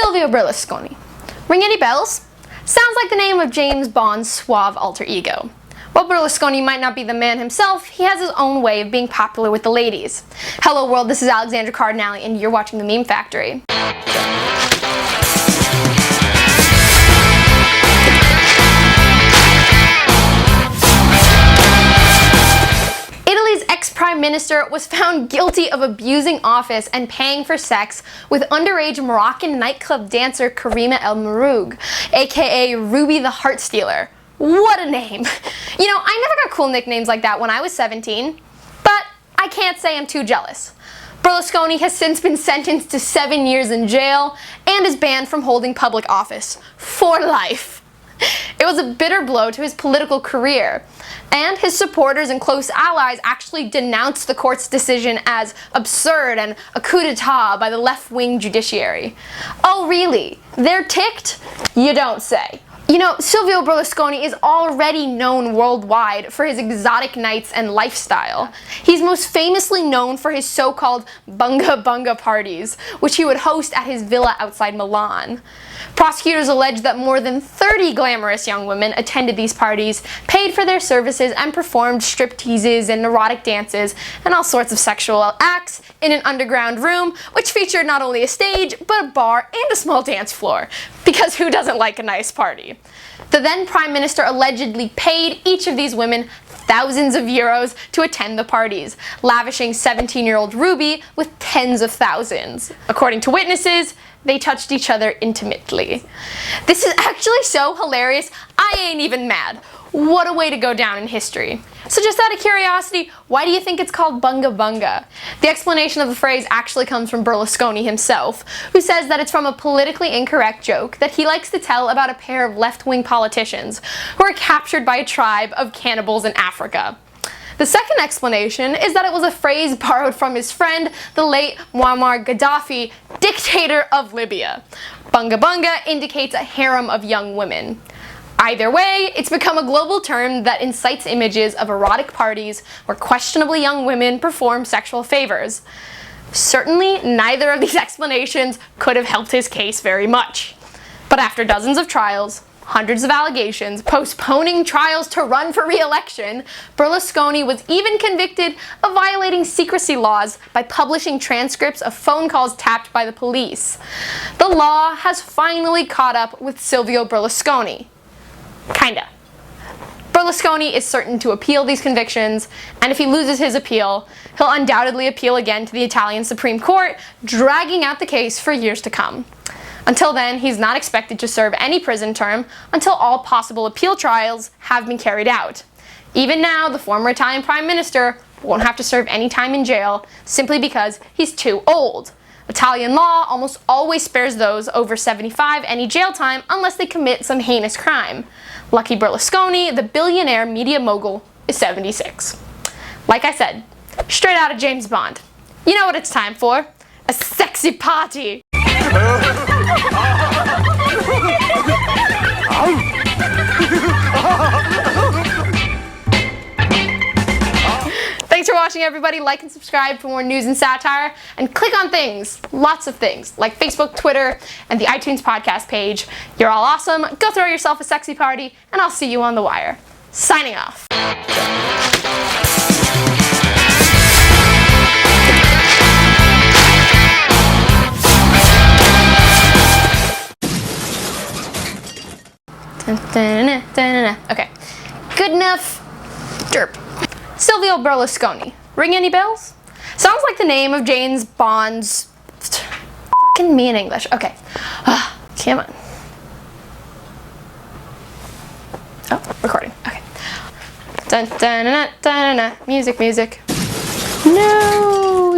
Silvio Berlusconi. Ring any bells? Sounds like the name of James Bond's suave alter ego. While Berlusconi might not be the man himself, he has his own way of being popular with the ladies. Hello world, this is Alexandra Cardinale, and you're watching The Meme Factory. Prime Minister was found guilty of abusing office and paying for sex with underage Moroccan nightclub dancer Karima El Maroug, aka Ruby the HeartStealer. What a name! You know, I never got cool nicknames like that when I was 17, but I can't say I'm too jealous. Berlusconi has since been sentenced to 7 years in jail and is banned from holding public office for life. It was a bitter blow to his political career, and his supporters and close allies actually denounced the court's decision as absurd and a coup d'etat by the left-wing judiciary. Oh really? They're ticked? You don't say. You know, Silvio Berlusconi is already known worldwide for his exotic nights and lifestyle. He's most famously known for his so-called bunga bunga parties, which he would host at his villa outside Milan. Prosecutors allege that more than 30 glamorous young women attended these parties, paid for their services, and performed stripteases and erotic dances and all sorts of sexual acts in an underground room, which featured not only a stage, but a bar and a small dance floor. Because who doesn't like a nice party? The then Prime Minister allegedly paid each of these women thousands of euros to attend the parties, lavishing 17-year-old Ruby with tens of thousands. According to witnesses, they touched each other intimately. This is actually so hilarious, I ain't even mad. What a way to go down in history. So just out of curiosity, why do you think it's called bunga bunga? The explanation of the phrase actually comes from Berlusconi himself, who says that it's from a politically incorrect joke that he likes to tell about a pair of left-wing politicians who are captured by a tribe of cannibals in Africa. The second explanation is that it was a phrase borrowed from his friend, the late Muammar Gaddafi, dictator of Libya. Bunga bunga indicates a harem of young women. Either way, it's become a global term that incites images of erotic parties where questionably young women perform sexual favors. Certainly, neither of these explanations could have helped his case very much. But after dozens of trials, hundreds of allegations, postponing trials to run for re-election, Berlusconi was even convicted of violating secrecy laws by publishing transcripts of phone calls tapped by the police. The law has finally caught up with Silvio Berlusconi. Kinda. Berlusconi is certain to appeal these convictions, and if he loses his appeal, he'll undoubtedly appeal again to the Italian Supreme Court, dragging out the case for years to come. Until then, he's not expected to serve any prison term until all possible appeal trials have been carried out. Even now, the former Italian Prime Minister won't have to serve any time in jail simply because he's too old. Italian law almost always spares those over 75 any jail time unless they commit some heinous crime. Lucky Berlusconi, the billionaire media mogul, is 76. Like I said, straight out of James Bond. You know what it's time for? A sexy party! Thanks for watching, everybody. Like and subscribe for more news and satire, and click on things, lots of things, like Facebook, Twitter, and the iTunes podcast page. You're all awesome. Go throw yourself a sexy party, and I'll see you on the wire. Signing off. Okay, good enough. Derp. Silvio Berlusconi. Ring any bells? Sounds like the name of James Bond's... Fucking me in English. Okay. Come on. Oh, recording. Okay. Dun dun dun dun dun. Music, music. No.